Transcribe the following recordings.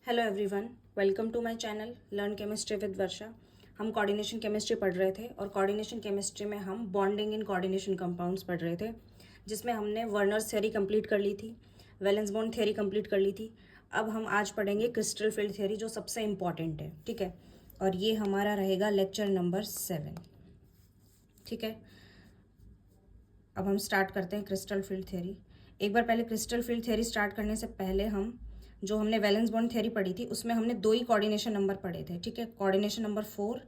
Hello everyone, welcome to my channel learn chemistry with Varsha. हम coordination chemistry पढ़ रहे थे और कोऑर्डिनेशन केमिस्ट्री में हम बॉन्डिंग इन कोऑर्डिनेशन कंपाउंड्स पढ़ रहे थे, जिसमें हमने वर्नर्स थ्योरी कंप्लीट कर ली थी, वैलेंस बॉन्ड थ्योरी कंप्लीट कर ली थी। अब हम आज पढ़ेंगे क्रिस्टल फील्ड थ्योरी, जो सबसे इम्पॉर्टेंट है। ठीक है, और ये हमारा रहेगा लेक्चर नंबर 7। ठीक है, अब हम स्टार्ट करते हैं क्रिस्टल फील्ड थ्योरी। एक बार पहले क्रिस्टल फील्ड थ्योरी स्टार्ट करने से पहले जो हमने वैलेंस बॉन्ड थ्योरी पढ़ी थी, उसमें हमने 2 ही कोऑर्डिनेशन नंबर पढ़े थे। ठीक है, coordination number 4,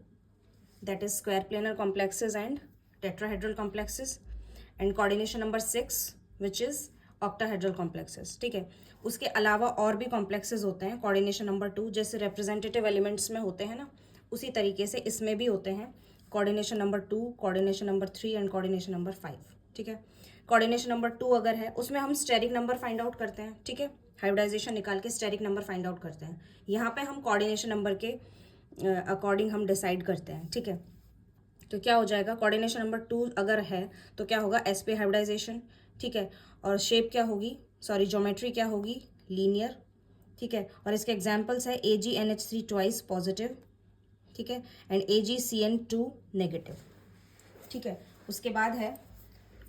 that is square planar complexes and tetrahedral complexes, and coordination number 6 which is octahedral complexes. ठीक है, उसके अलावा और भी कॉम्प्लेक्सेस होते हैं कोऑर्डिनेशन नंबर 2, जैसे रिप्रेजेंटेटिव एलिमेंट्स में होते हैं ना, उसी तरीके से इसमें भी होते हैं coordination number 2, coordination number 3 and coordination number 5। ठीक है, कोऑर्डिनेशन नंबर 2 अगर है, उसमें हम स्टेरिक नंबर फाइंड आउट करते हैं। ठीक है, हाइब्रिडाइजेशन निकाल के स्टेरिक नंबर फाइंड आउट करते हैं। यहाँ पे हम कोऑर्डिनेशन नंबर के अकॉर्डिंग हम डिसाइड करते हैं। ठीक है, तो क्या हो जाएगा, कोऑर्डिनेशन नंबर 2 अगर है तो क्या होगा, sp हाइब्रिडाइजेशन। ठीक है, और शेप क्या होगी, सॉरी ज्योमेट्री क्या होगी, लीनियर। ठीक है, और इसके एग्जाम्पल्स है AgNH3 ट्वाइस पॉजिटिव, ठीक है, एंड AgCN2 नेगेटिव। ठीक है, उसके बाद है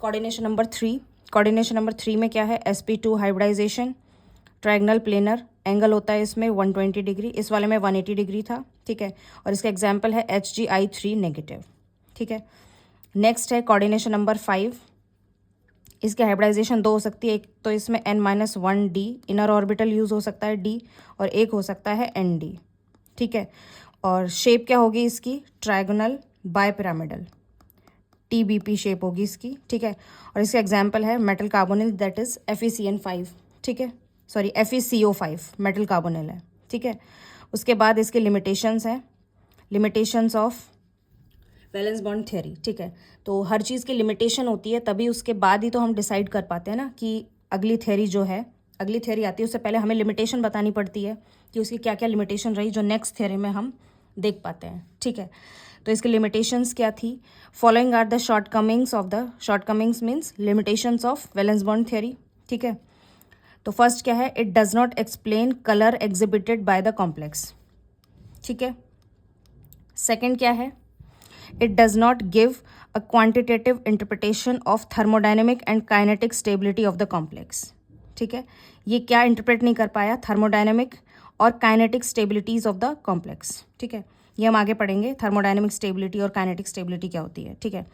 कोऑर्डिनेशन नंबर 3। कोऑर्डिनेशन नंबर 3 में क्या है, sp2 hybridisation, triangle planar, angle होता है इसमें 120 डिग्री, इस वाले में 180 डिग्री था। ठीक है, और इसका एग्जाम्पल है HgI3 नेगेटिव। ठीक है, नेक्स्ट है कोऑर्डिनेशन नंबर 5। इसकी हाइब्रिडाइजेशन 2 हो सकती है, एक तो इसमें n-1d इनर ऑर्बिटल यूज हो सकता है d, और एक हो सकता है nd। ठीक है, और शेप क्या होगी इसकी, ट्रायगोनल बायपिरामिडल, TBP शेप होगी इसकी। ठीक है, और इसका एग्जाम्पल है metal carbonyl, that is FeCN5। ठीक है, सॉरी FeCO5 मेटल कार्बोनिल है। ठीक है, उसके बाद इसके लिमिटेशंस हैं, limitations of valence bond theory. ठीक है, तो हर चीज़ की लिमिटेशन होती है, तभी उसके बाद ही तो हम डिसाइड कर पाते हैं ना कि अगली थ्योरी जो है, अगली थ्योरी आती है, उससे पहले हमें लिमिटेशन बतानी पड़ती है कि उसकी क्या क्या लिमिटेशन रही, जो नेक्स्ट थ्योरी में हम देख पाते हैं। ठीक है, तो इसकी लिमिटेशंस क्या थी, following are the shortcomings of the, shortcomings means limitations of valence bond theory. ठीक है, तो फर्स्ट क्या है, it does not explain colour exhibited by the complex. ठीक है, सेकंड क्या है, it does not give a quantitative interpretation of thermodynamic and kinetic stability of the complex. ठीक है, ये क्या इंटरप्रेट नहीं कर पाया, थर्मोडायनेमिक और kinetic stabilities of the complex. ठीक है, ये हम आगे पढ़ेंगे, थर्मोडायनेमिक स्टेबिलिटी और काइनेटिक स्टेबिलिटी क्या होती है। ठीक है,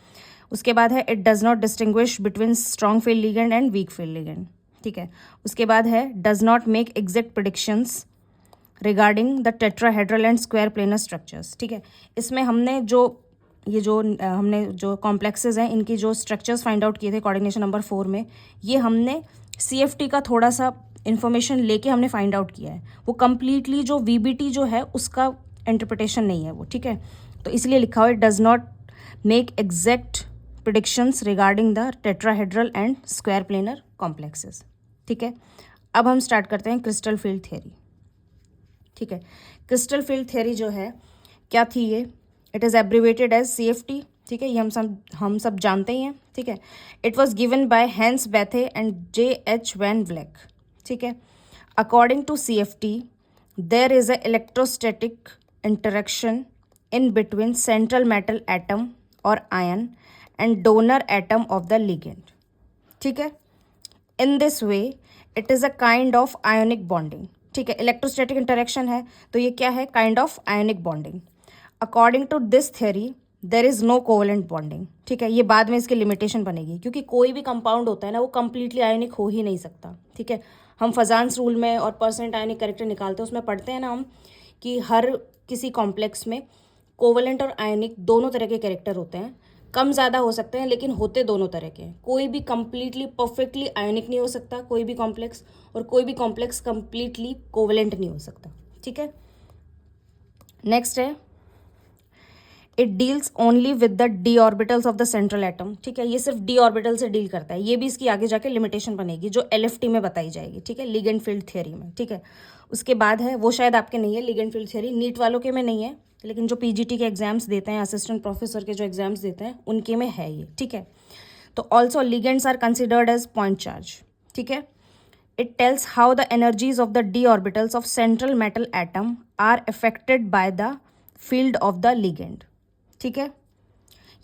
उसके बाद है it does not distinguish between strong field ligand and weak field ligand. ठीक है, उसके बाद है does not make exact predictions regarding the tetrahedral and square planar structures. ठीक है, इसमें हमने हमने जो कॉम्प्लेक्सेस हैं, इनकी जो स्ट्रक्चर्स फाइंड आउट किए थे कोऑर्डिनेशन नंबर 4 में, ये हमने CFT का थोड़ा सा इन्फॉर्मेशन लेके हमने फाइंड आउट किया है। वो कम्प्लीटली जो VBT जो है उसका इंटरप्रिटेशन नहीं है वो। ठीक है, तो इसलिए लिखा हुआ है does not make exact predictions regarding the tetrahedral and square planar complexes. ठीक है, अब हम स्टार्ट करते हैं क्रिस्टल फील्ड थ्योरी। ठीक है, क्रिस्टल फील्ड थ्योरी जो है क्या थी, ये it is abbreviated as CFT। ठीक है, ये हम सब जानते ही हैं। ठीक है, it was given by Hans Bethe and JH Van Vleck. ठीक है, according to CFT there is a electrostatic interaction in between central metal atom or ion and donor atom of the ligand. ठीक है, in this way it is a kind of ionic bonding. ठीक है, electrostatic interaction है तो ये क्या है, kind of ionic bonding. According to this theory there is no covalent bonding. ठीक है, ये बाद में इसकी लिमिटेशन बनेगी, क्योंकि कोई भी कंपाउंड होता है ना, वो कंप्लीटली आयोनिक हो ही नहीं सकता। ठीक है, हम फजान्स रूल में और परसेंट आयोनिक कैरेक्टर निकालते हैं, उसमें पढ़ते हैं ना हम कि हर किसी कॉम्प्लेक्स में कोवेलेंट और आयोनिक दोनों तरह के कैरेक्टर होते हैं, कम ज़्यादा हो सकते हैं लेकिन होते दोनों तरह के हैं। कोई भी कंप्लीटली परफेक्टली आयोनिक नहीं हो सकता कोई भी कॉम्प्लेक्स, और कोई भी कॉम्प्लेक्स कंप्लीटली कोवेलेंट नहीं हो सकता। ठीक है, नेक्स्ट है it deals only with the d orbitals of the central atom. ठीक है, ये सिर्फ d ऑर्बिटल से डील करता है, ये भी इसकी आगे जाके लिमिटेशन बनेगी जो LFT में बताई जाएगी। ठीक है, लिगेंड फील्ड थ्योरी में। ठीक है, उसके बाद है, वो शायद आपके नहीं है लिगेंड फील्ड थ्योरी, नीट वालों के में नहीं है, लेकिन जो PGT के एग्जाम्स देते हैं, असिस्टेंट प्रोफेसर के जो एग्जाम्स देते हैं, उनके में है ये। ठीक है, तो also ligands are considered as point charge. ठीक है, it tells how the energies of the d orbitals of central metal atom are affected by the field of the ligand. ठीक है,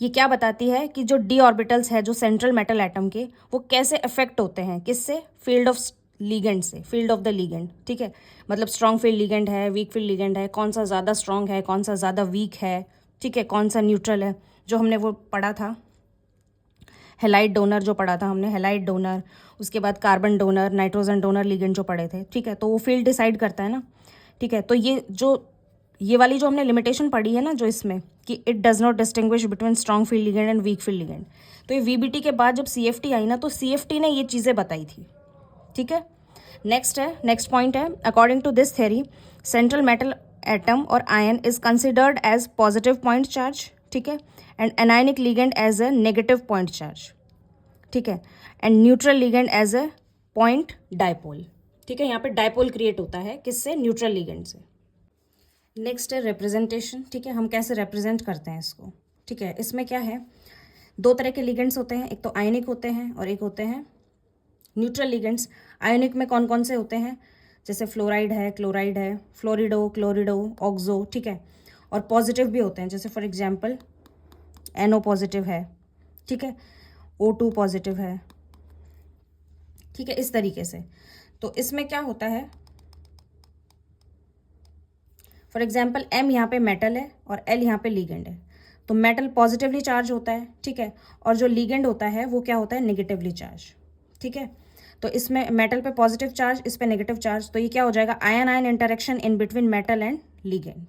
ये क्या बताती है कि जो डी ऑर्बिटल्स है जो सेंट्रल मेटल एटम के, वो कैसे अफेक्ट होते हैं, किससे, फील्ड ऑफ लीगेंड से, फील्ड ऑफ द लीगेंड. ठीक है, मतलब स्ट्रॉन्ग फील्ड लीगेंड है, वीक फील्ड लीगेंड है, कौन सा ज़्यादा स्ट्रॉन्ग है, कौन सा ज़्यादा वीक है. ठीक है, कौन सा न्यूट्रल है, जो हमने वो पढ़ा था हेलाइड डोनर, जो पढ़ा था हमने हेलाइड डोनर, उसके बाद carbon donor, nitrogen donor ligand जो पढ़े थे. ठीक है, तो वो फील्ड डिसाइड करता है ना. ठीक है, तो ये वाली जो हमने लिमिटेशन पढ़ी है ना, जो इसमें कि it does not distinguish between strong field ligand and weak field ligand, तो ये वीबीटी के बाद जब सीएफटी आई ना, तो सीएफटी ने ये चीज़ें बताई थी. ठीक है, नेक्स्ट पॉइंट है, according to this theory central metal atom और ion is considered as positive point charge. ठीक है, and anionic ligand as a negative point charge. ठीक है, and neutral ligand as a point dipole. ठीक है, यहाँ पे डायपोल क्रिएट होता है किससे, न्यूट्रल लिगेंड से. नेक्स्ट है रिप्रेजेंटेशन. ठीक है, हम कैसे रिप्रेजेंट करते हैं इसको. ठीक है, इसमें क्या है, दो तरह के लिगेंड्स होते हैं, एक तो आयनिक होते हैं और एक होते हैं न्यूट्रल लिगेंड्स. आयनिक में कौन कौन से होते हैं, जैसे फ्लोराइड है, क्लोराइड है, फ्लोरिडो, क्लोरिडो, ऑक्सो. ठीक है, और पॉजिटिव भी होते हैं, जैसे फॉर एग्जांपल NO पॉजिटिव है. ठीक है, O2 पॉजिटिव है. ठीक है, इस तरीके से. तो इसमें क्या होता है, फॉर एग्जाम्पल M यहाँ पे मेटल है और L यहाँ पे लीगेंड है, तो मेटल पॉजिटिवली चार्ज होता है. ठीक है, और जो लीगेंड होता है वो क्या होता है, नेगेटिवली चार्ज. ठीक है, तो इसमें मेटल पे पॉजिटिव चार्ज, इस पे नेगेटिव चार्ज, तो ये क्या हो जाएगा, ion ion interaction in between metal and ligand.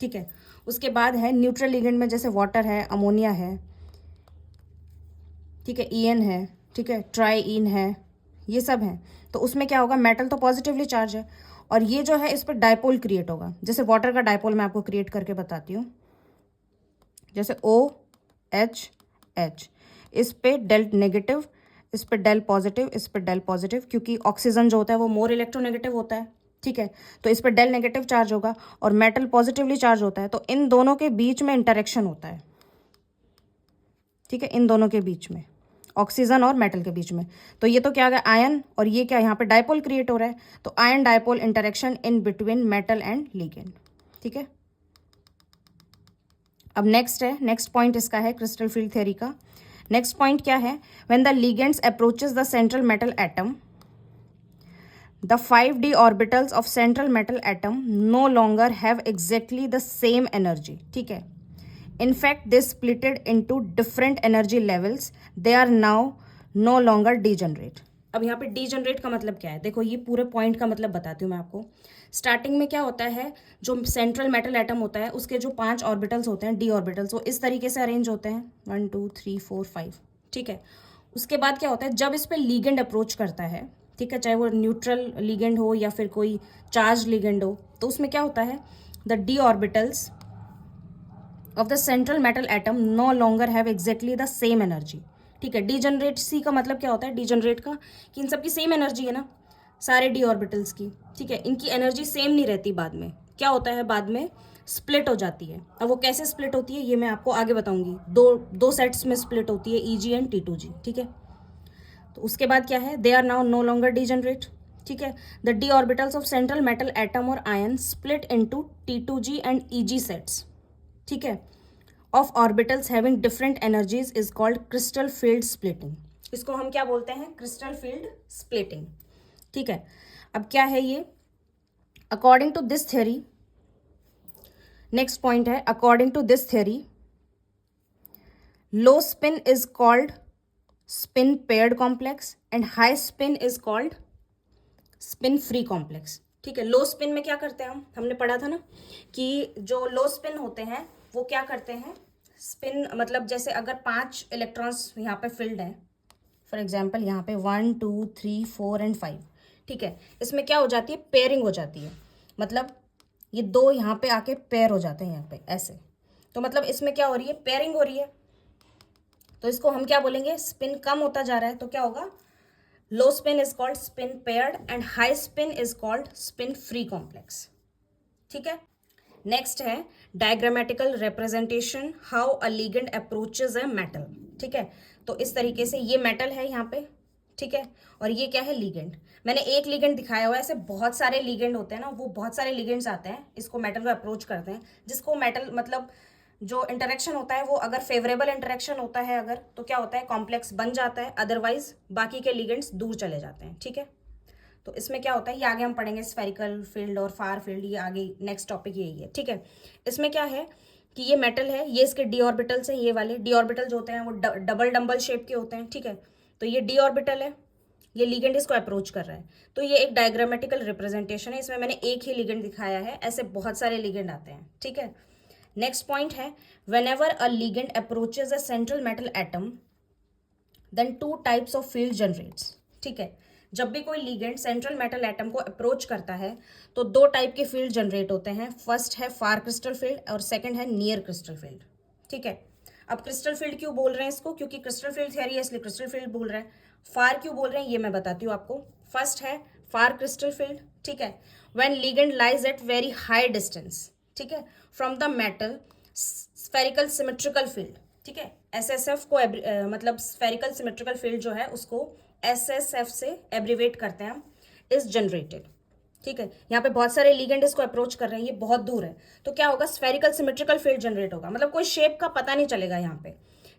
ठीक है, उसके बाद है न्यूट्रल लीगेंड में, जैसे वाटर है, अमोनिया है. ठीक है, EN है. ठीक है, ट्राई-इन है, ये सब हैं. तो उसमें क्या होगा, मेटल तो पॉजिटिवली चार्ज है और ये जो है इस पर डायपोल क्रिएट होगा. जैसे वाटर का डायपोल मैं आपको क्रिएट करके बताती हूँ, जैसे OH, इस पे डेल नेगेटिव, इस पे डेल पॉजिटिव, इस पे डेल पॉजिटिव, क्योंकि ऑक्सीजन जो होता है वो मोर इलेक्ट्रोनेगेटिव होता है. ठीक है, तो इस पे डेल नेगेटिव चार्ज होगा और मेटल पॉजिटिवली चार्ज होता है, तो इन दोनों के बीच में इंटरेक्शन होता है. ठीक है, इन दोनों के बीच में, ऑक्सीजन और मेटल के बीच में. तो ये तो क्या आ गया, आयन, और ये क्या, यहाँ पे डायपोल क्रिएट हो रहा है, तो ion dipole interaction in between metal and ligand. ठीक है, अब नेक्स्ट पॉइंट इसका है क्रिस्टल फील्ड थ्योरी का. नेक्स्ट पॉइंट क्या है, when the ligands approaches the central metal atom, the 5d orbitals of central metal atom no longer have exactly the same energy. ठीक है, in fact they splitted into different energy levels, they are now no longer degenerate. अब यहाँ पे degenerate का मतलब क्या है, देखो ये पूरे पॉइंट का मतलब बताती हूँ मैं आपको. स्टार्टिंग में क्या होता है, जो सेंट्रल मेटल एटम होता है उसके जो 5 ऑर्बिटल्स होते हैं, डी ऑर्बिटल्स, वो इस तरीके से अरेंज होते हैं 1 2 3 4 5. ठीक है, उसके बाद क्या होता है, जब इस पर लीगेंड अप्रोच करता है, ठीक है, चाहे वो न्यूट्रल लीगेंड हो या फिर कोई चार्ज लीगेंड हो, तो उसमें क्या होता है, the d orbitals of the central metal atom no longer have exactly the same energy. ठीक है, डीजनरेट सी का मतलब क्या होता है, डीजनरेट का, कि इन सब की सेम एनर्जी है ना, सारे डी ऑर्बिटल्स की. ठीक है, इनकी एनर्जी सेम नहीं रहती, बाद में क्या होता है, बाद में स्प्लिट हो जाती है. अब वो कैसे स्प्लिट होती है ये मैं आपको आगे बताऊंगी. दो सेट्स में स्प्लिट होती है, EG एंड T2G. ठीक है, तो उसके बाद क्या है, they are now no longer degenerate. ठीक है, the d orbitals of central metal atom और ion split into T2G and EG sets. ठीक है, of orbitals having different energies is called crystal field splitting. इसको हम क्या बोलते हैं, क्रिस्टल फील्ड स्प्लिटिंग. ठीक है, अब क्या है ये, according to this theory, next point है, according to this theory low spin is called spin paired complex and high spin is called spin free complex. ठीक है, लो स्पिन में क्या करते हैं हमने पढ़ा था ना कि जो लो स्पिन होते हैं वो क्या करते हैं, स्पिन मतलब जैसे अगर 5 इलेक्ट्रॉन्स यहाँ पे फिल्ड हैं, फॉर एग्जांपल यहाँ पे 1 2 3 4 एंड 5. ठीक है, इसमें क्या हो जाती है, पेयरिंग हो जाती है, मतलब ये दो यहाँ पे आके पेयर हो जाते हैं यहाँ पे ऐसे, तो मतलब इसमें क्या हो रही है, पेयरिंग हो रही है. तो इसको हम क्या बोलेंगे, स्पिन कम होता जा रहा है, तो क्या होगा, लो spin is called spin paired and high spin is called spin free complex. ठीक है, नेक्स्ट है diagrammatical representation, how a ligand approaches a metal. ठीक है, तो इस तरीके से ये मेटल है यहाँ पे. ठीक है, और ये क्या है, लिगेंड. मैंने एक लिगेंड दिखाया हुआ है, ऐसे बहुत सारे लिगेंड होते हैं ना, वो बहुत सारे लिगेंड्स आते हैं, इसको मेटल को अप्रोच करते हैं, जिसको मेटल मतलब जो इंटरेक्शन होता है वो अगर फेवरेबल इंटरेक्शन होता है अगर, तो क्या होता है, कॉम्प्लेक्स बन जाता है, अदरवाइज बाकी के लिगेंड्स दूर चले जाते हैं। ठीक है, तो इसमें क्या होता है, ये आगे हम पढ़ेंगे, स्फेरिकल फील्ड और फार फील्ड, ये आगे नेक्स्ट टॉपिक यही है। ठीक है, इसमें क्या है कि ये मेटल है, ये इसके डी ऑर्बिटल्स हैं, ये वाले डी ऑर्बिटल जो होते हैं वो डबल डम्बल शेप के होते हैं। ठीक है, तो ये डी ऑर्बिटल है, ये लिगेंड इसको अप्रोच कर रहा है, तो ये एक डायग्रामेटिकल रिप्रेजेंटेशन है, इसमें मैंने एक ही लिगेंड दिखाया है, ऐसे बहुत सारे लिगेंड आते हैं। ठीक है, नेक्स्ट पॉइंट है, whenever a ligand approaches a central metal atom then two types of field generates. ठीक है, जब भी कोई लिगेंड सेंट्रल मेटल एटम को अप्रोच करता है तो दो टाइप के फील्ड जनरेट होते हैं, फर्स्ट है फार क्रिस्टल फील्ड और सेकंड है नियर क्रिस्टल फील्ड। ठीक है, अब क्रिस्टल फील्ड क्यों बोल रहे हैं इसको, क्योंकि क्रिस्टल फील्ड थियरी है इसलिए क्रिस्टल फील्ड बोल रहे हैं। फार क्यों बोल रहे हैं ये मैं बताती हूँ आपको। फर्स्ट है फार क्रिस्टल फील्ड। ठीक है, when ligand lies at very high distance, ठीक है, from the metal spherical symmetrical field. ठीक है, एसएसएफ को मतलब स्फेरिकल सिमेट्रिकल फील्ड जो है उसको एसएसएफ से एब्रीवेट करते हैं हम, इज जनरेटेड। ठीक है, यहाँ पे बहुत सारे लिगेंड इसको अप्रोच कर रहे हैं, ये बहुत दूर है, तो क्या होगा, स्फेरिकल सिमेट्रिकल फील्ड जनरेट होगा, मतलब कोई शेप का पता नहीं चलेगा यहाँ पे।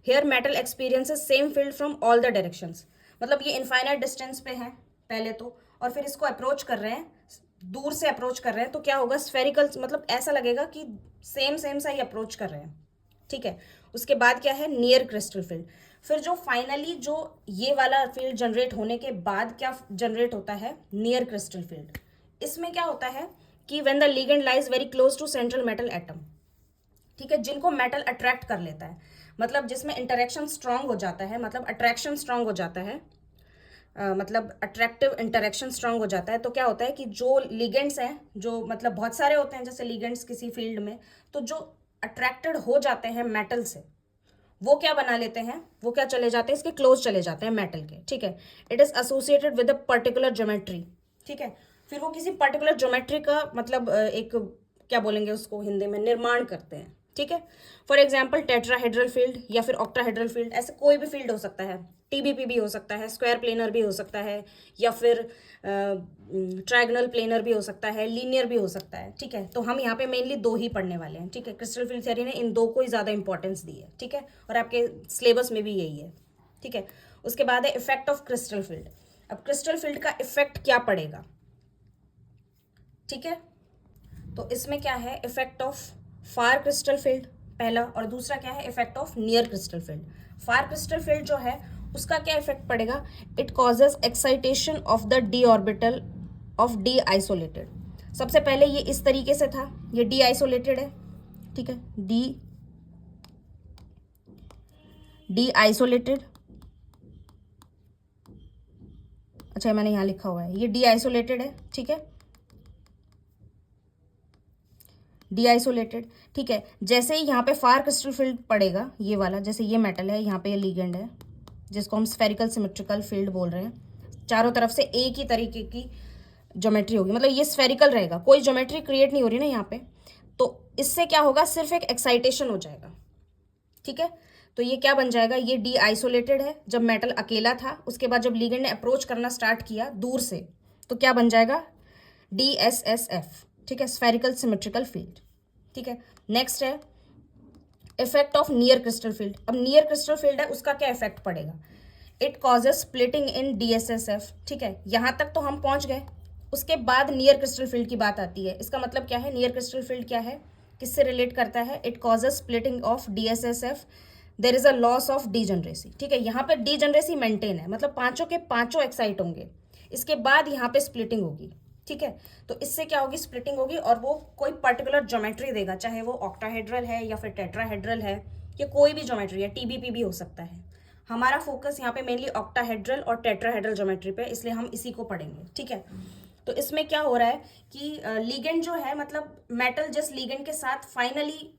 Here metal experiences same field from all the directions, मतलब ये इनफाइनाइट डिस्टेंस पे है पहले तो, और फिर इसको अप्रोच कर रहे हैं, दूर से अप्रोच कर रहे हैं, तो क्या होगा, स्फेरिकल मतलब ऐसा लगेगा कि सेम सेम सा ही अप्रोच कर रहे हैं। ठीक है, उसके बाद क्या है, नियर क्रिस्टल फील्ड। फिर जो फाइनली जो ये वाला फील्ड जनरेट होने के बाद क्या जनरेट होता है, नियर क्रिस्टल फील्ड। इसमें क्या होता है कि when the ligand lies very close to central metal atom, ठीक है, जिनको मेटल अट्रैक्ट कर लेता है, मतलब जिसमें इंटरेक्शन स्ट्रांग हो जाता है, मतलब अट्रैक्शन स्ट्रांग हो जाता है, मतलब अट्रैक्टिव इंटरेक्शन स्ट्रांग हो जाता है, तो क्या होता है कि जो लिगेंड्स हैं, जो मतलब बहुत सारे होते हैं जैसे लिगेंड्स किसी फील्ड में, तो जो अट्रैक्टेड हो जाते हैं मेटल से, वो क्या बना लेते हैं, वो क्या चले जाते हैं, इसके क्लोज चले जाते हैं मेटल के। ठीक है, it is associated with a particular geometry. ठीक है, फिर वो किसी पर्टिकुलर ज्योमेट्री का मतलब एक क्या बोलेंगे उसको हिंदी में, निर्माण करते हैं। ठीक है, फॉर एग्जाम्पल टेट्राहेड्रल फील्ड या फिर ऑक्टाहेड्रल फील्ड, ऐसे कोई भी फील्ड हो सकता है, टीबीपी भी हो सकता है, स्क्वायर प्लेनर भी हो सकता है, या फिर ट्रायगोनल प्लेनर भी हो सकता है, लीनियर भी हो सकता है। ठीक है, तो हम यहाँ पे मेनली दो ही पढ़ने वाले हैं। ठीक है, क्रिस्टल फील्ड थ्योरी ने इन दो को ही ज़्यादा इंपॉर्टेंस दी है। ठीक है, और आपके सिलेबस में भी यही है। ठीक है, उसके बाद है इफेक्ट ऑफ क्रिस्टल फील्ड। अब क्रिस्टल फील्ड का इफेक्ट क्या पड़ेगा, ठीक है, तो इसमें क्या है, effect of far crystal field पहला, और दूसरा क्या है, effect of near crystal field. Far crystal field जो है उसका क्या इफेक्ट पड़ेगा, it causes excitation of D D orbital of isolated. सबसे पहले ये इस तरीके से था, ये डी आइसोलेटेड है। ठीक है, डी आइसोलेटेड, अच्छा मैंने यहां लिखा हुआ है, ये डी आइसोलेटेड है। ठीक है, डी आइसोलेटेड। ठीक है, जैसे ही यहाँ पे फार क्रिस्टल फील्ड पड़ेगा, ये वाला, जैसे ये मेटल है, यहाँ पे ये लिगेंड है जिसको हम स्फेरिकल सिमेट्रिकल फील्ड बोल रहे हैं, चारों तरफ से एक ही तरीके की ज्योमेट्री होगी, मतलब ये स्फेरिकल रहेगा, कोई ज्योमेट्री क्रिएट नहीं हो रही ना यहाँ पे, तो इससे क्या होगा, सिर्फ एक एक्साइटेशन हो जाएगा। ठीक है, तो ये क्या बन जाएगा, ये डी आइसोलेटेड है, जब मेटल अकेला था, उसके बाद जब लिगेंड ने अप्रोच करना स्टार्ट किया दूर से, तो क्या बन जाएगा, DSSF। ठीक है, स्फेरिकल सिमेट्रिकल फील्ड। ठीक है, नेक्स्ट है effect of near crystal field. अब नियर क्रिस्टल फील्ड है, उसका क्या इफेक्ट पड़ेगा, it causes splitting in DSSF। ठीक है, यहां तक तो हम पहुंच गए, उसके बाद नियर क्रिस्टल फील्ड की बात आती है। इसका मतलब क्या है, नियर क्रिस्टल फील्ड क्या है, किससे रिलेट करता है, it causes splitting of DSSF, there is a loss of degeneracy. ठीक है, यहाँ पे डीजनरेसी मेंटेन है, मतलब पांचों के पांचों एक्साइट होंगे, इसके बाद यहाँ पे स्प्लिटिंग होगी। ठीक है, तो इससे क्या होगी, स्प्लिटिंग होगी, और वो कोई पर्टिकुलर ज्योमेट्री देगा, चाहे वो ऑक्टाहेड्रल है या फिर टेट्राहेड्रल है, या कोई भी ज्योमेट्री है, टीबीपी भी हो सकता है। हमारा फोकस यहाँ पे मेनली ऑक्टाहेड्रल और टेट्राहेड्रल ज्योमेट्री पे, इसलिए हम इसी को पढ़ेंगे। ठीक है, तो इसमें क्या हो रहा है कि लिगेंड जो है, मतलब मेटल जिस लिगेंड के साथ फाइनली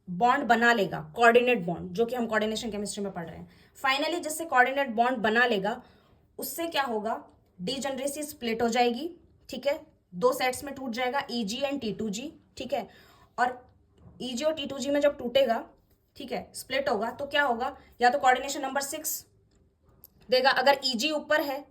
बॉन्ड बना लेगा, कोऑर्डिनेट बॉन्ड, जो कि हम कोऑर्डिनेशन केमिस्ट्री में पढ़ रहे हैं, फाइनली जिससे कोऑर्डिनेट बॉन्ड बना लेगा, उससे क्या होगा, डीजनरेसी स्प्लिट हो जाएगी। ठीक है, दो सेट्स में टूट जाएगा, EG एंड T2G। ठीक है, और EG और T2G में जब टूटेगा, ठीक है, स्प्लिट होगा, तो क्या होगा, या तो कोऑर्डिनेशन नंबर 6 देगा, अगर EG ऊपर है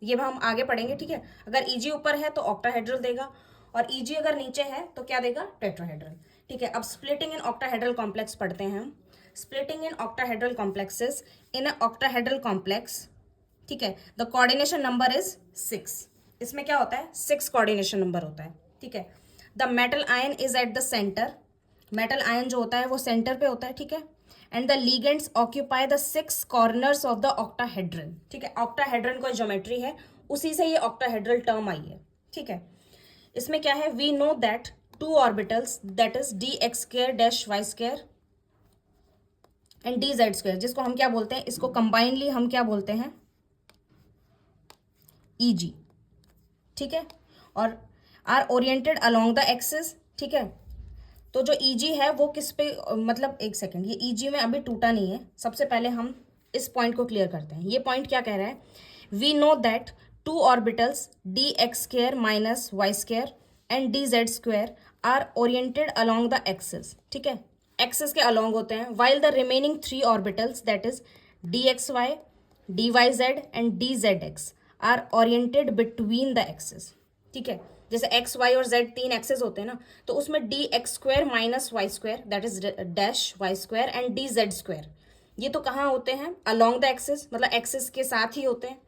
ये हम आगे पढ़ेंगे, ठीक है। अगर Eg ऊपर है तो ऑक्टाहेड्रल देगा, और Eg अगर नीचे है तो क्या देगा, टेट्राहेड्रल, ठीक है। अब स्प्लिटिंग इन ऑक्टाहेड्रल कॉम्प्लेक्स पढ़ते हैं हम। स्प्लिटिंग इन ऑक्टाहेड्रल कॉम्प्लेक्सेस, इन अ ऑक्टाहेड्रल कॉम्प्लेक्स, ठीक है, द कोऑर्डिनेशन नंबर इज 6। इसमें क्या होता है, 6 कोऑर्डिनेशन नंबर होता है, ठीक है। The metal ion is at the centre, metal ion जो होता है वो सेंटर पे होता है, ठीक है। And the ligands occupy the 6 corners of the octahedron, ठीक है। ऑक्टाहेड्रन कोई ज्योमेट्री है, उसी से ये ऑक्टाहेड्रल टर्म आई है, ठीक है। इसमें क्या है, we know that 2 orbitals that is dx² dash y² and dz², जिसको हम क्या बोलते हैं, इसको कंबाइनली हम क्या बोलते हैं, Eg, ठीक है। और are oriented along the axis, ठीक है। तो जो Eg है वो किस पे, मतलब एक सेकेंड, ये Eg में अभी टूटा नहीं है, सबसे पहले हम इस पॉइंट को क्लियर करते हैं। ये पॉइंट क्या कह रहा है, we know that 2 orbitals dx² minus y² and dz² are oriented along the axis, ठीक है, एक्सिस के अलोंग होते हैं, while the remaining 3 orbitals that is dxy, dyz and dzx are oriented between the axis, ठीक है। जैसे x y और z 3 axes होते हैं ना, तो उसमें dx² minus y² that is dash y² and dz², ये तो कहाँ होते हैं, अलोंग द एक्सिस, मतलब एक्सिस के साथ ही होते हैं।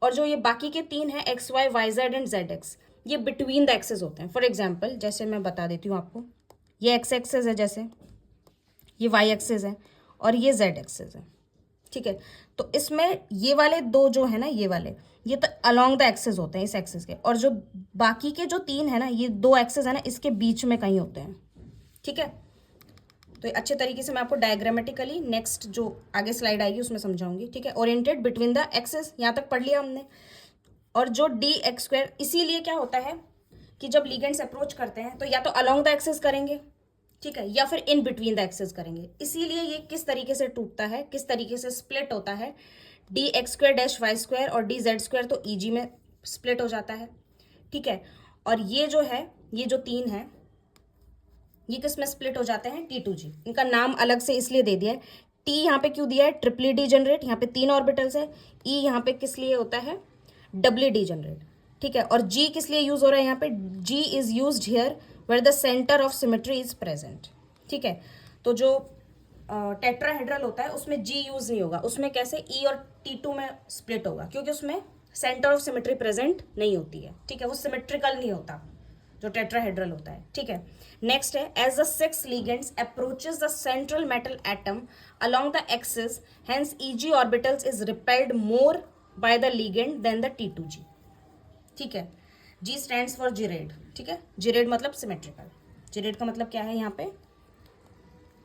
और जो ये बाकी के 3 हैं x y y z and z x, ये बिटवीन द एक्सिस होते हैं। फॉर एग्जाम्पल जैसे मैं बता देती हूँ आपको, ये एक्स एक्सिस है, जैसे ये वाई एक्सिस है और ये जेड एक्सिस है, ठीक है। तो इसमें ये वाले 2 जो है ना, ये वाले, ये तो अलोंग द एक्सिस होते हैं इस एक्सिस के, और जो बाकी के जो 3 है ना, ये 2 एक्सिस है ना, इसके बीच में कहीं होते हैं, ठीक है। तो अच्छे तरीके से मैं आपको डायग्रामेटिकली नेक्स्ट जो आगे स्लाइड आएगी उसमें समझाऊंगी, ठीक है। ओरिएंटेड बिटवीन द एक्सिस, यहाँ तक पढ़ लिया हमने। और जो dx², इसीलिए क्या होता है कि जब लिगेंड्स अप्रोच करते हैं तो या तो अलोंग द एक्सिस करेंगे, ठीक है, या फिर इन बिटवीन द एक्सिस करेंगे। इसीलिए ये किस तरीके से टूटता है, किस तरीके से स्प्लिट होता है, dx² डैश y² और dz² तो Eg में स्प्लिट हो जाता है, ठीक है। और ये जो है, ये जो 3 है, ये किस में स्प्लिट हो जाते हैं, T2G। इनका नाम अलग से इसलिए दे दिया है, T यहाँ पे क्यों दिया है, ट्रिपली डीजेनरेट, यहाँ पे 3 ऑर्बिटल्स है। E यहाँ पे किस लिए होता है, डबली डीजेनरेट, ठीक है। और G किस लिए यूज हो रहा है, यहाँ पे G is used here where the centre of symmetry is present, ठीक है। तो जो टेट्राहेड्रल होता है उसमें G यूज नहीं होगा, उसमें कैसे E और T2 में स्प्लिट होगा, क्योंकि उसमें सेंटर ऑफ सिमेट्री प्रेजेंट नहीं होती है, ठीक है, वो सिमेट्रिकल नहीं होता जो टेट्राहेड्रल होता है, ठीक है। नेक्स्ट है, as the 6 ligands approaches the central metal atom along the axis, hence Eg orbitals is repelled more by the ligand than the T2G, ठीक है। G स्टैंड्स फॉर जिरेड, ठीक है, जिरेड मतलब सिमेट्रिकल, जिरेड का मतलब क्या है, यहाँ पे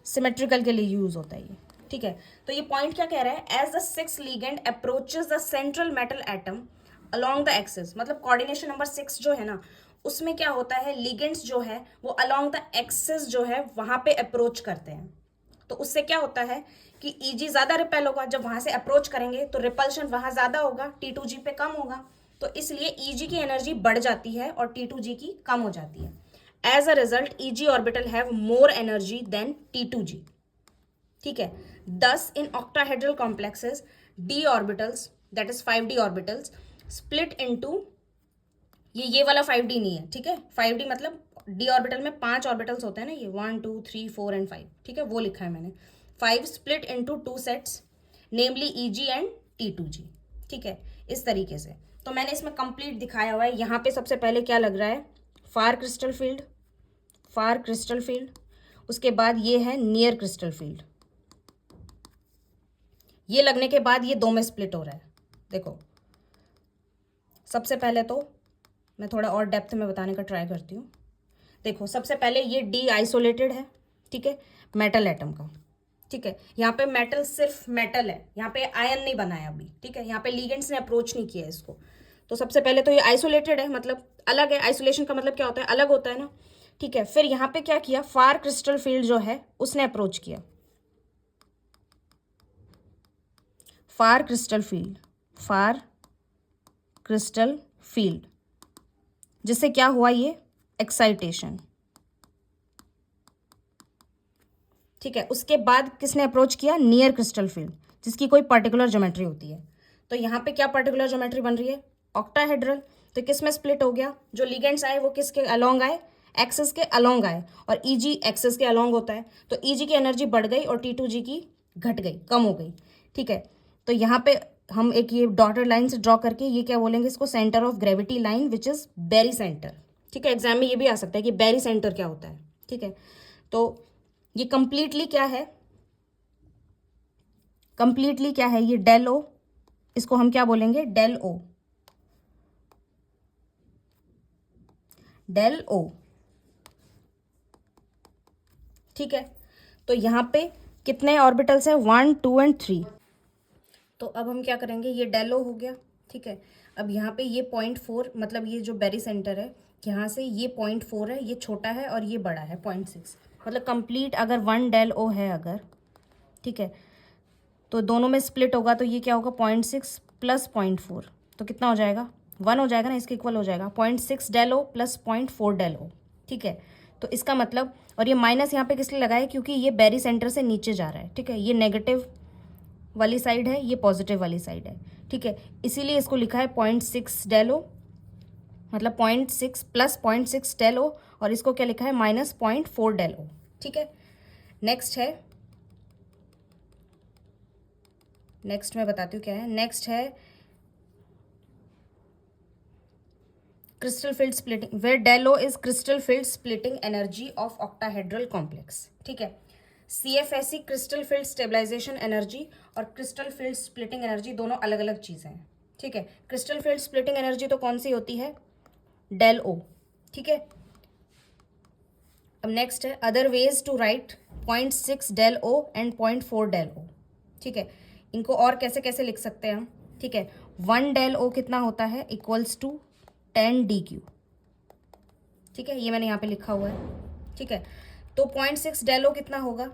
सिमेट्रिकल के लिए यूज होता है ये, ठीक है। तो ये पॉइंट क्या कह रहा है, as the 6 ligand approaches the central metal atom along the axis, मतलब कोऑर्डिनेशन नंबर 6 जो है ना, उसमें क्या होता है, लिगेंड्स जो है वो अलोंग द एक्सिस जो है वहां पे अप्रोच करते हैं। तो उससे क्या होता है कि Eg ज्यादा रिपेल होगा, जब वहां से अप्रोच करेंगे तो रिपल्शन वहां ज्यादा होगा, T2G पे कम होगा, तो इसलिए Eg की एनर्जी बढ़ जाती है और T2G की कम हो जाती है। As a result Eg orbital have more energy than T2G, ठीक है। Thus in octahedral complexes d orbitals that is 5d orbitals split into, ये वाला 5d नहीं है, ठीक है। 5d मतलब d ऑर्बिटल में 5 ऑर्बिटल्स होते हैं ना, ये 1 2 3 4 एंड 5, ठीक है, वो लिखा है मैंने। 5 split into 2 sets, namely Eg and T2G, ठीक है, इस तरीके से। तो मैंने इसमें कंप्लीट दिखाया हुआ है। यहाँ पे सबसे पहले क्या लग रहा है, फार क्रिस्टल फील्ड, फार क्रिस्टल फील्ड, उसके बाद ये है नियर क्रिस्टल फील्ड, ये लगने के बाद ये 2 में स्प्लिट हो रहा है। देखो सबसे पहले तो मैं थोड़ा और डेप्थ में बताने का ट्राई करती हूँ। देखो सबसे पहले ये D आइसोलेटेड है, ठीक है, मेटल एटम का, ठीक है। यहाँ पे मेटल सिर्फ मेटल है, यहाँ पे आयन नहीं बना है अभी, ठीक है, यहाँ पे लिगेंड्स ने अप्रोच नहीं किया है इसको। तो सबसे पहले तो ये आइसोलेटेड है, मतलब अलग है। आइसोलेशन का मतलब क्या होता है, अलग होता है ना, ठीक है। फिर यहाँ पे क्या किया, फार क्रिस्टल फील्ड जो है उसने अप्रोच किया, फार क्रिस्टल फील्ड, फार क्रिस्टल फील्ड, जिससे क्या हुआ, ये एक्साइटेशन, ठीक है। उसके बाद किसने अप्रोच किया, नियर क्रिस्टल फील्ड, जिसकी कोई पर्टिकुलर ज्योमेट्री होती है। तो यहाँ पे क्या पर्टिकुलर ज्योमेट्री बन रही है, ऑक्टाहेड्रल, तो किस में स्प्लिट हो गया, जो लिगेंड्स आए वो किसके अलोंग आए, एक्सेस के अलोंग आए, और ईजी एक्सेस के अलोंग होता है, तो ईजी की एनर्जी बढ़ गई और T2G की घट गई, कम हो गई, ठीक है। तो यहाँ पे हम एक ये डॉटेड लाइन से ड्रॉ करके ये क्या बोलेंगे इसको, centre of gravity line which is barycentre, ठीक है। एग्जाम में ये भी आ सकता है कि बेरी सेंटर क्या होता है, ठीक है। तो ये कंप्लीटली क्या है, कंप्लीटली क्या है, ये डेल ओ, इसको हम क्या बोलेंगे, डेल ओ, डेल ओ, ठीक है। तो यहाँ पे कितने ऑर्बिटल्स हैं, 1 2 एंड 3। तो अब हम क्या करेंगे, ये डेल ओ हो गया, ठीक है। अब यहाँ पे ये 0.4, मतलब ये जो बेरी सेंटर है यहाँ से ये 0.4 है, ये छोटा है और ये बड़ा है 0.6, मतलब कंप्लीट अगर 1 डेल ओ है अगर, ठीक है, तो दोनों में स्प्लिट होगा तो ये क्या होगा, 0.6 प्लस 0.4, तो कितना हो जाएगा, 1 हो जाएगा ना, इसके इक्वल हो जाएगा 0.6 del O plus 0.4 del O, ठीक है। तो इसका मतलब, और ये माइनस यहाँ पे किस लिए लगा है, क्योंकि ये बेरी सेंटर से नीचे जा रहा है, ठीक है, ये नेगेटिव वाली साइड है, ये पॉजिटिव वाली साइड है, ठीक है, इसीलिए इसको लिखा है 0.6 डेल ओ, मतलब 0.6 प्लस 0.6 डेल ओ, और इसको क्या लिखा है, माइनस 0.4 डेल ओ, ठीक है। नेक्स्ट है, नेक्स्ट मैं बताती हूँ क्या है, नेक्स्ट है crystal field splitting, where del O is crystal field splitting energy of octahedral complex, ठीक है। CFSE crystal field stabilisation energy और क्रिस्टल फील्ड स्प्लिटिंग एनर्जी दोनों अलग अलग चीज़ें हैं, ठीक है। क्रिस्टल फील्ड स्प्लिटिंग एनर्जी तो कौन सी होती है, डेल ओ, ठीक है। अब नेक्स्ट है other ways to write 0.6 del O and 0.4 del O, ठीक है। इनको और कैसे कैसे लिख सकते हैं हम, ठीक है। 1 डेल ओ कितना होता है, इक्वल्स टू 10 DQ, ठीक है, ये मैंने यहाँ पे लिखा हुआ है, ठीक है। तो 0.6 डेल ओ कितना होगा,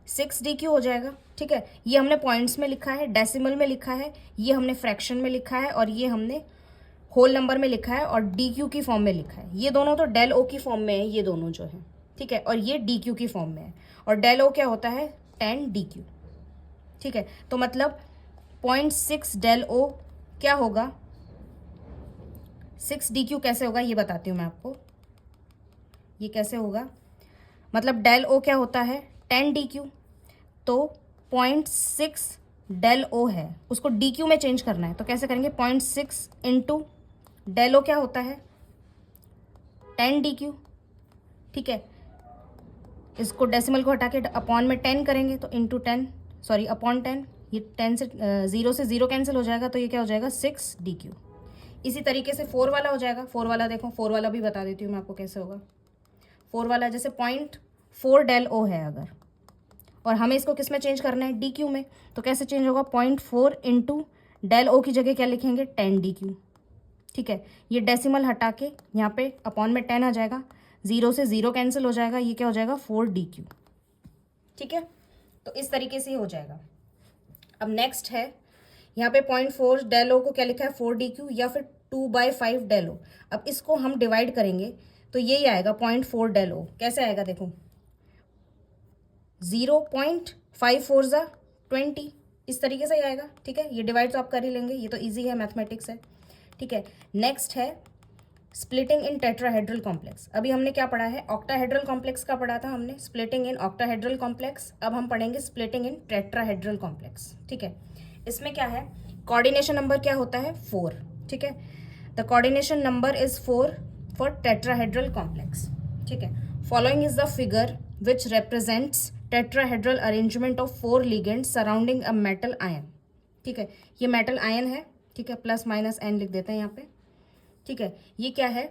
6 DQ हो जाएगा, ठीक है। ये हमने पॉइंट्स में लिखा है, डेसिमल में लिखा है, ये हमने फ्रैक्शन में लिखा है, और ये हमने होल नंबर में लिखा है और DQ की फॉर्म में लिखा है। ये दोनों तो डेल ओ की फॉर्म में है, ये दोनों जो है, ठीक है, और ये DQ की फॉर्म में है, और डेल ओ क्या होता है, 10 DQ, ठीक है। तो मतलब 0.6 डेल ओ क्या होगा, 6 DQ कैसे होगा ये बताती हूँ मैं आपको, ये कैसे होगा, मतलब डेल ओ क्या होता है, 10 DQ, तो 0.6 डेल ओ है, उसको DQ में चेंज करना है, तो कैसे करेंगे, 0.6 इंटू डेल ओ क्या होता है, 10 DQ, ठीक है। इसको डेसिमल को हटा के अपॉन में 10 करेंगे, तो इंटू 10, सॉरी अपॉन 10, ये 10 से 0 से 0 कैंसिल हो जाएगा, तो ये क्या हो जाएगा, 6 DQ। इसी तरीके से 4 वाला हो जाएगा, 4 वाला देखो, 4 वाला भी बता देती हूँ मैं आपको कैसे होगा। 4 वाला जैसे 0.4 डेल ओ है अगर, और हमें इसको किस में चेंज करना है, DQ में, तो कैसे चेंज होगा, 0.4 इंटू डेल ओ की जगह क्या लिखेंगे, 10 DQ, ठीक है। ये डेसिमल हटा के यहाँ पे अपॉन में 10 आ जाएगा, 0 से 0 कैंसिल हो जाएगा, ये क्या हो जाएगा, 4 DQ, ठीक है। तो इस तरीके से ही हो जाएगा। अब नेक्स्ट है यहाँ पे 0.4 डेल ओ को क्या लिखा है, 4 DQ, या फिर 2/5 डेल ओ। अब इसको हम डिवाइड करेंगे तो यही आएगा 0.4 डेल ओ, कैसे आएगा देखो, 0.54 ज़ा 20, इस तरीके से ही आएगा, ठीक है। ये डिवाइड तो आप कर ही लेंगे, ये तो इजी है, मैथमेटिक्स है, ठीक है। नेक्स्ट है स्प्लिटिंग इन टेट्राहेड्रल कॉम्प्लेक्स। अभी हमने क्या पढ़ा है, ऑक्टाहेड्रल कॉम्प्लेक्स का पढ़ा था हमने, स्प्लिटिंग इन ऑक्टाहेड्रल कॉम्प्लेक्स। अब हम पढ़ेंगे स्प्लिटिंग इन टेट्राहेड्रल कॉम्प्लेक्स, ठीक है। इसमें क्या है, कोऑर्डिनेशन नंबर क्या होता है, 4, ठीक है। The coordination number is 4 for tetrahedral complex, ठीक है। Following is the figure which represents tetrahedral arrangement of 4 ligand surrounding a metal ion, ठीक है। ये मेटल आयन है, ठीक है, प्लस माइनस एन लिख देते हैं यहाँ पे, ठीक है। ये क्या है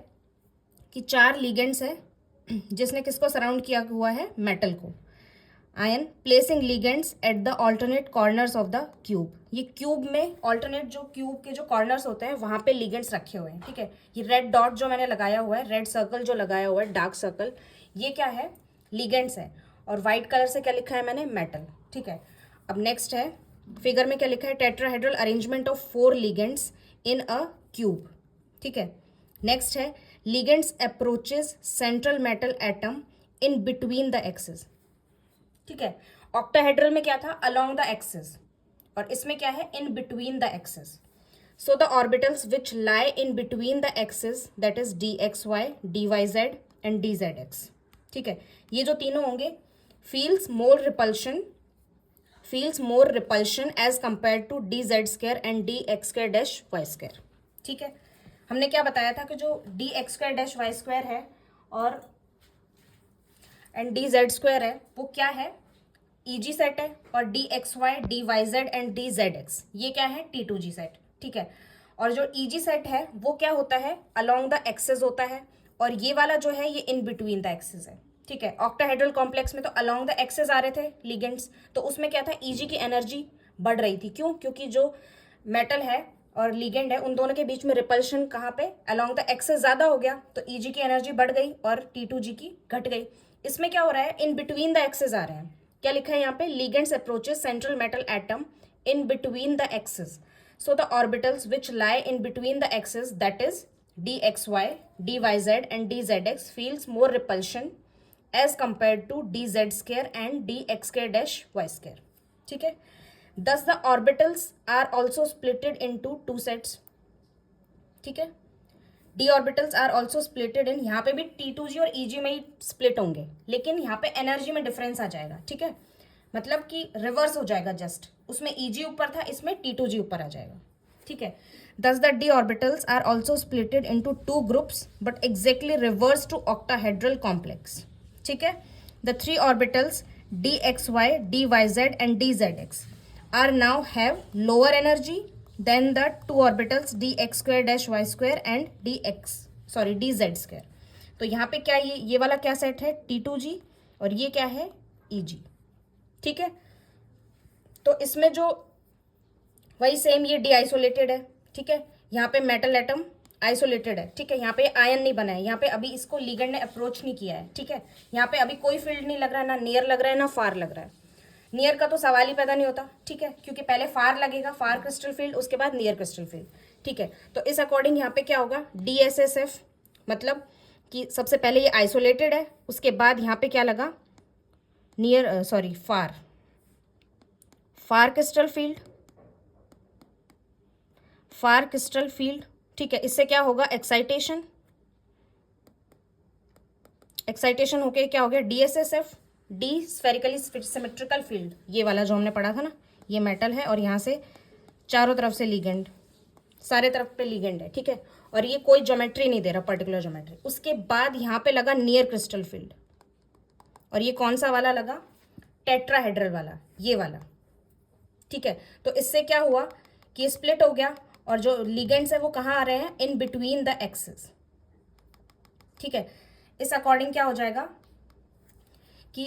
कि 4 लिगेंड्स है जिसने किसको सराउंड किया हुआ है, मेटल को, ion, placing ligands at the alternate corners of the cube. ये क्यूब में ऑल्टरनेट जो क्यूब के जो कॉर्नर्स होते हैं वहां पे लिगेंड्स रखे हुए हैं, ठीक है। ये रेड डॉट जो मैंने लगाया हुआ है, रेड सर्कल जो लगाया हुआ है, डार्क सर्कल, ये क्या है, लिगेंड्स है, और वाइट कलर से क्या लिखा है मैंने, मेटल, ठीक है। अब नेक्स्ट है फिगर में क्या लिखा है, tetrahedral arrangement of 4 ligands in a cube, ठीक है। नेक्स्ट है ligands approaches central metal atom in between the axis, ठीक है। ऑक्टाहेड्रल में क्या था, अलोंग द एक्सिस, और इसमें क्या है, in between the axis. So the orbitals which lie in between the axes, that is dxy, dyz and dzx, ठीक है, ये जो तीनों होंगे feels more repulsion as compared to dz square and dx square dash y square. ठीक है, हमने क्या बताया था कि जो dx square dash y square है और एंड dz square है वो क्या है, eg सेट है, और dxy dyz एंड dzx ये क्या है, t2g सेट. ठीक है, और जो eg सेट है वो क्या होता है, अलोंग द एक्सेस होता है, और ये वाला जो है ये इन बिटवीन द एक्सेस है. ठीक है, ऑक्टाहेड्रल कॉम्प्लेक्स में तो अलोंग द एक्सेस आ रहे थे लिगेंड्स, तो उसमें क्या था, ईजी की एनर्जी बढ़ रही थी. क्यों, क्योंकि जो मेटल है और लिगेंड है उन दोनों के बीच में रिपल्शन कहाँ पे, अलोंग द एक्सेस ज्यादा हो गया, तो ईजी की एनर्जी बढ़ गई और T2G की घट गई. इसमें क्या हो रहा है, इन बिटवीन द एक्सेस आ रहे हैं. क्या लिखा है यहाँ पे, ligands approaches central metal atom in between the axes, so the orbitals which lie in between the axes, that is dxy, dyz and dzx feels more repulsion as compared to dz square and dx square dash y square. ठीक है, thus the orbitals are also splitted into two sets. ठीक है, d orbitals are also splitted in, यहाँ पे भी T2G और EG में ही split होंगे, लेकिन यहाँ पे एनर्जी में डिफरेंस आ जाएगा. ठीक है, मतलब कि रिवर्स हो जाएगा, जस्ट उसमें EG ऊपर था, इसमें T2G ऊपर आ जाएगा. ठीक है, thus the d orbitals are also splitted into two groups but exactly reverse to octahedral complex. ठीक है, the three orbitals dxy, dyz and dzx are now have lower energy than the two orbitals dx square dash y square and dz square. तो यहाँ पे क्या, ये वाला क्या set है, T2G, और ये क्या है, EG. ठीक है, तो इसमें जो वही सेम ये डी आइसोलेटेड है. ठीक है, यहाँ पे मेटल एटम आइसोलेटेड है. ठीक है, यहाँ पे आयन नहीं बना है, यहाँ पे अभी इसको लिगेंड ने अप्रोच नहीं किया है. ठीक है, यहाँ पे अभी कोई फील्ड नहीं लग रहा है, ना नियर लग रहा है ना फार लग रहा है. नियर का तो सवाल ही पैदा नहीं होता. ठीक है, क्योंकि पहले फार लगेगा, फार क्रिस्टल फील्ड, उसके बाद नियर क्रिस्टल फील्ड. ठीक है, तो इस अकॉर्डिंग यहाँ पे क्या होगा, DSSF, मतलब कि सबसे पहले ये आइसोलेटेड है, उसके बाद यहाँ पे क्या लगा, नियर फार क्रिस्टल फील्ड. ठीक है, इससे क्या होगा, एक्साइटेशन होके क्या हो गया, DSSF, D spherically symmetrical field, ये वाला जो हमने पढ़ा था ना, ये मेटल है और यहाँ से चारों तरफ से लिगेंड, सारे तरफ पे लिगेंड है. ठीक है, और ये कोई ज्योमेट्री नहीं दे रहा, पर्टिकुलर ज्योमेट्री. उसके बाद यहाँ पे लगा नियर क्रिस्टल फील्ड, और ये कौन सा वाला लगा, टेट्राहेड्रल वाला, ये वाला. ठीक है, तो इससे क्या हुआ कि स्प्लिट हो गया, और जो लिगेंड्स है वो कहाँ आ रहे हैं, इन बिटवीन द एक्सेस. ठीक है, इस अकॉर्डिंग क्या हो जाएगा कि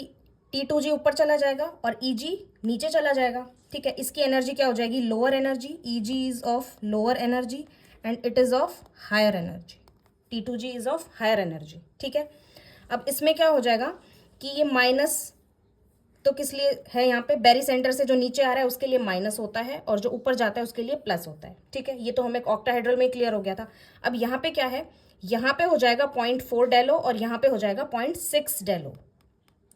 T2G ऊपर चला जाएगा और EG नीचे चला जाएगा. ठीक है, इसकी एनर्जी क्या हो जाएगी, lower energy. EG is of lower energy and it is of higher energy. T2G is of higher energy. ठीक है, अब इसमें क्या हो जाएगा कि ये माइनस तो किस लिए है, यहाँ पे बेरी सेंटर से जो नीचे आ रहा है उसके लिए माइनस होता है, और जो ऊपर जाता है उसके लिए प्लस होता है. ठीक है, ये तो हमें ऑक्टाहेड्रल में क्लियर हो गया था. अब यहाँ पे क्या है, यहाँ पे हो जाएगा 0.4 डेलो और यहाँ पे हो जाएगा 0.6 डेलो.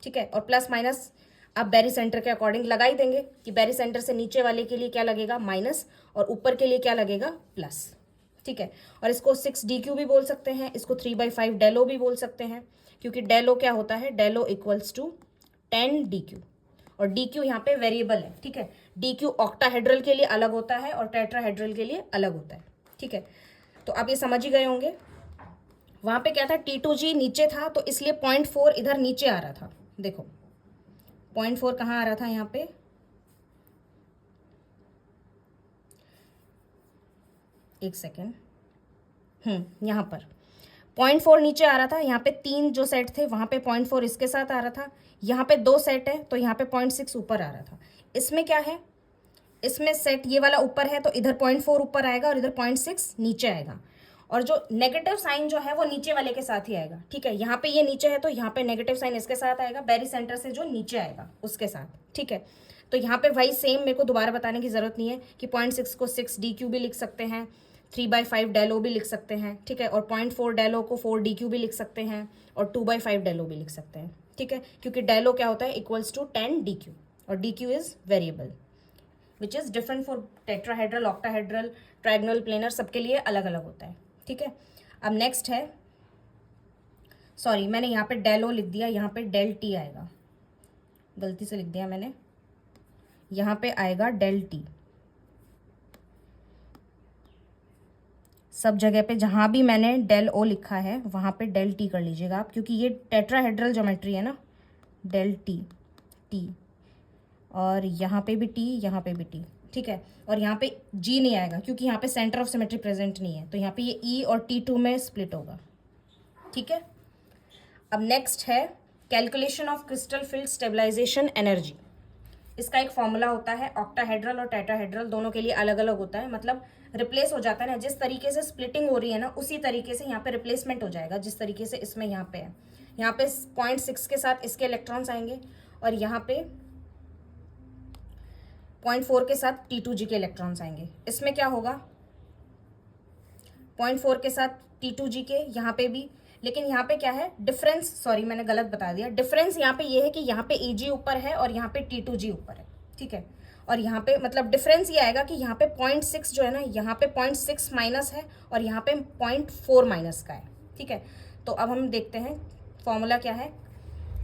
ठीक है, और प्लस माइनस आप बेरी सेंटर के अकॉर्डिंग लगा ही देंगे कि बेरी सेंटर से नीचे वाले के लिए क्या लगेगा, माइनस, और ऊपर के लिए क्या लगेगा, प्लस. ठीक है, और इसको 6DQ भी बोल सकते हैं, इसको 3/5 डेलो भी बोल सकते हैं, क्योंकि डेलो क्या होता है, डेलो इक्वल्स टू 10DQ, और DQ यहाँ पे वेरिएबल है. ठीक है, DQ ऑक्टाहेड्रल के लिए अलग होता है और टेट्राहेड्रल के लिए अलग होता है. ठीक है, तो आप ये समझ ही गए होंगे. वहाँ पे क्या था, T2G नीचे था, तो इसलिए 0.4 इधर नीचे आ रहा था. देखो 0.4 कहाँ आ रहा था, यहाँ पे एक सेकेंड, यहाँ पर 0.4 नीचे आ रहा था. यहाँ पे 3 जो सेट थे वहाँ पे 0.4 इसके साथ आ रहा था. यहाँ पे 2 सेट है तो यहाँ पे 0.6 ऊपर आ रहा था. इसमें क्या है, इसमें सेट ये वाला ऊपर है तो इधर 0.4 ऊपर आएगा और इधर 0.6 नीचे आएगा, और जो नेगेटिव साइन जो है वो नीचे वाले के साथ ही आएगा. ठीक है, यहाँ पे ये नीचे है तो यहाँ पे नेगेटिव साइन इसके साथ आएगा, बेरी सेंटर से जो नीचे आएगा उसके साथ. ठीक है, तो यहाँ पे वही सेम, मेरे को दोबारा बताने की जरूरत नहीं है कि 0.6 को 6DQ भी लिख सकते हैं, 3/5 डेलो भी लिख सकते हैं. ठीक है, और 0.4 डेलो को 4DQ भी लिख सकते हैं, और 2/5 डेलो भी लिख सकते हैं. ठीक है, क्योंकि डेलो क्या होता है, इक्वल्स टू 10DQ, और DQ is variable. Which is different for tetrahedral, octahedral, trigonal, planar, सबके लिए अलग अलग होता है, ठीक है। अब नेक्स्ट है, सॉरी मैंने यहाँ पे डेल ओ लिख दिया, यहाँ पे डेल टी आएगा, गलती से लिख दिया मैंने, यहाँ पे आएगा डेल टी। सब जगह पे जहाँ भी मैंने डेल ओ लिखा है वहाँ पे डेल टी कर लीजिएगा आप, क्योंकि ये टेट्राहेड्रल ज्योमेट्री है ना, डेल टी टी, और यहाँ पे भी टी, यहाँ पे भी टी, ठीक है। और यहाँ पे जी नहीं आएगा क्योंकि यहाँ पे सेंटर ऑफ सिमेट्री प्रेजेंट नहीं है, तो यहाँ पे ये ई और T2 में स्प्लिट होगा, ठीक है। अब नेक्स्ट है calculation of crystal field stabilisation energy. इसका एक फॉर्मूला होता है, ऑक्टाहेड्रल और टेट्राहेड्रल दोनों के लिए अलग अलग होता है, मतलब रिप्लेस हो जाता है ना, जिस तरीके से स्प्लिटिंग हो रही है ना उसी तरीके से यहाँ पे रिप्लेसमेंट हो जाएगा, जिस तरीके से इसमें यहाँ पे है। यहाँ पे 0.6 के साथ इसके इलेक्ट्रॉन्स आएंगे और यहाँ पे 0.4 के साथ T2G के इलेक्ट्रॉन्स आएंगे। इसमें क्या होगा, 0.4 के साथ T2G के, यहाँ पे भी, लेकिन यहाँ पे क्या है डिफरेंस, सॉरी मैंने गलत बता दिया, डिफरेंस यहाँ पे ये है कि यहाँ पे Eg ऊपर है और यहाँ पे T2G ऊपर है, ठीक है। और यहाँ पे मतलब डिफरेंस ये आएगा कि यहाँ पे 0.6 जो है ना, यहाँ पे 0.6 माइनस है और यहाँ पे 0.4 माइनस का है, ठीक है। तो अब हम देखते हैं फॉर्मूला क्या है,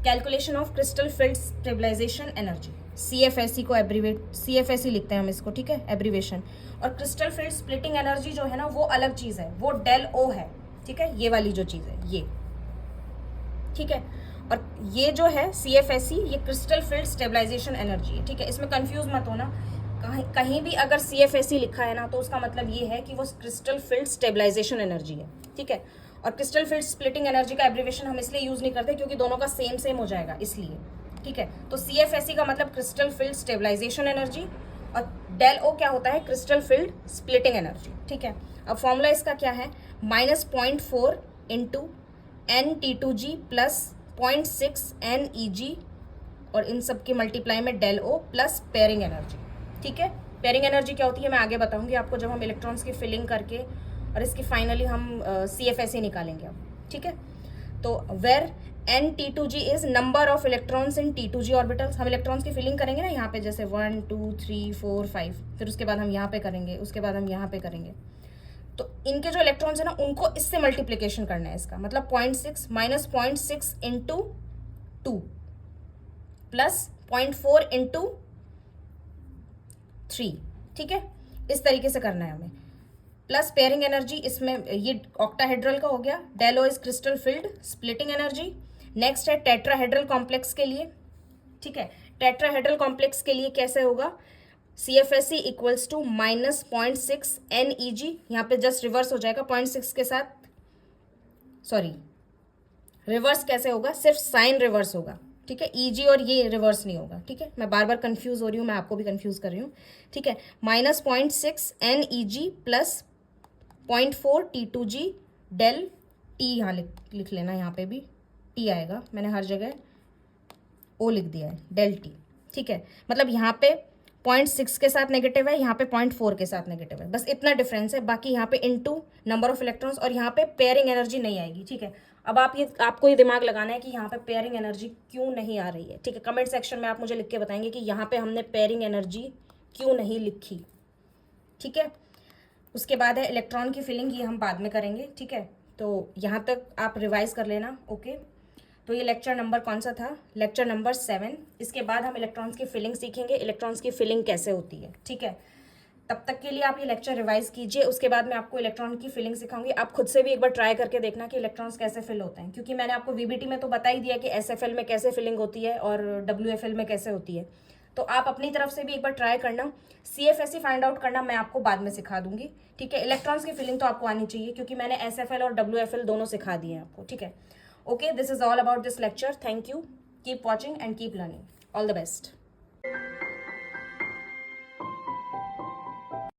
calculation of crystal field stabilisation energy, CFSE को एब्रीवेट, CFSE लिखते हैं हम इसको, ठीक है, एब्रीवेशन। और क्रिस्टल फील्ड स्प्लिटिंग एनर्जी जो है ना वो अलग चीज़ है, वो डेल ओ है, ठीक है, ये वाली जो चीज़ है ये, ठीक है। और ये जो है CFSE, ये क्रिस्टल फील्ड स्टेबलाइजेशन एनर्जी है, ठीक है। इसमें कंफ्यूज मत होना, कहीं भी अगर CFSE लिखा है ना तो उसका मतलब ये है कि वो क्रिस्टल फील्ड स्टेबलाइजेशन एनर्जी है, ठीक है। और क्रिस्टल फील्ड स्प्लिटिंग एनर्जी का एब्रीवेशन हम इसलिए यूज़ नहीं करते क्योंकि दोनों का सेम हो जाएगा इसलिए, ठीक है। तो CFSE का मतलब क्रिस्टल फील्ड स्टेबलाइजेशन एनर्जी, और डेल ओ क्या होता है, क्रिस्टल फील्ड स्प्लिटिंग एनर्जी, ठीक है। अब फॉर्मूला इसका क्या है, -0.4 इंटू NT2G प्लस 0.6 NEG, और इन सब की मल्टीप्लाई में del O plus pairing energy, ठीक है। पेयरिंग एनर्जी क्या होती है मैं आगे बताऊंगी आपको जब हम इलेक्ट्रॉन्स की फिलिंग करके और इसकी फाइनली हम CFSE निकालेंगे अब, ठीक है। तो where NT2G is number of electrons in T2G orbitals, हम इलेक्ट्रॉन्स की फिलिंग करेंगे ना यहाँ पे, जैसे 1 2 3 4 5, फिर उसके बाद हम यहाँ पे करेंगे, उसके बाद हम यहाँ पे करेंगे, तो इनके जो इलेक्ट्रॉन्स है ना उनको इससे मल्टीप्लिकेशन करना है, इसका मतलब 0.6 माइनस 0.6 इंटू 2 प्लस 0.4 इंटू 3, ठीक है, इस तरीके से करना है हमें। प्लस पेयरिंग एनर्जी, इसमें ये ऑक्टाहेड्रल का हो गया, del O is crystal field splitting energy. Next है टेट्राहेड्रल कॉम्प्लेक्स के लिए, ठीक है। टेट्राहेड्रल कॉम्प्लेक्स के लिए कैसे होगा, CFSE इक्वल्स टू -0.6 NEG, यहाँ पे जस्ट रिवर्स हो जाएगा 0.6 के साथ, सॉरी रिवर्स कैसे होगा, सिर्फ साइन रिवर्स होगा, ठीक है, EG और ये रिवर्स नहीं होगा, ठीक है। मैं बार बार कंफ्यूज हो रही हूँ, मैं आपको भी कंफ्यूज कर रही हूँ, ठीक है। -0.6 NEG plus 0.4 T2G del T, यहाँ लिख लेना, यहाँ पे भी टी आएगा, मैंने हर जगह ओ लिख दिया है, डेल टी, ठीक है। मतलब यहाँ पे 0.6 के साथ नेगेटिव है, यहाँ पे 0.4 के साथ नेगेटिव है, बस इतना डिफरेंस है। बाकी यहाँ पे इनटू नंबर ऑफ इलेक्ट्रॉन्स, और यहाँ पे पेयरिंग एनर्जी नहीं आएगी, ठीक है। अब आपको ये दिमाग लगाना है कि यहाँ पे पेयरिंग एनर्जी क्यों नहीं आ रही है, ठीक है। कमेंट सेक्शन में आप मुझे लिख के बताएंगे कि यहाँ पे हमने पेयरिंग एनर्जी क्यों नहीं लिखी, ठीक है। उसके बाद है इलेक्ट्रॉन की फिलिंग, ये हम बाद में करेंगे, ठीक है। तो यहाँ तक आप रिवाइज कर लेना, ओके। तो ये लेक्चर नंबर कौन सा था, लेक्चर नंबर 7। इसके बाद हम इलेक्ट्रॉन्स की फिलिंग सीखेंगे, इलेक्ट्रॉन्स की फिलिंग कैसे होती है, ठीक है। तब तक के लिए आप ये लेक्चर रिवाइज कीजिए, उसके बाद मैं आपको इलेक्ट्रॉन की फिलिंग सिखाऊंगी। आप खुद से भी एक बार ट्राई करके देखना कि इलेक्ट्रॉन्स कैसे फिल होते हैं, क्योंकि मैंने आपको VBT में तो बता ही दिया कि SFL में कैसे फिलिंग होती है और WFL में कैसे होती है। तो आप अपनी तरफ से भी एक बार ट्राई करना, CFSE फाइंड आउट करना मैं आपको बाद में सिखा दूंगी, ठीक है। इलेक्ट्रॉन्स की फिलिंग तो आपको आनी चाहिए क्योंकि मैंने SFL और WFL दोनों सिखा दिए हैं आपको, ठीक है। Okay, this is all about this lecture. Thank you. Keep watching and keep learning. All the best.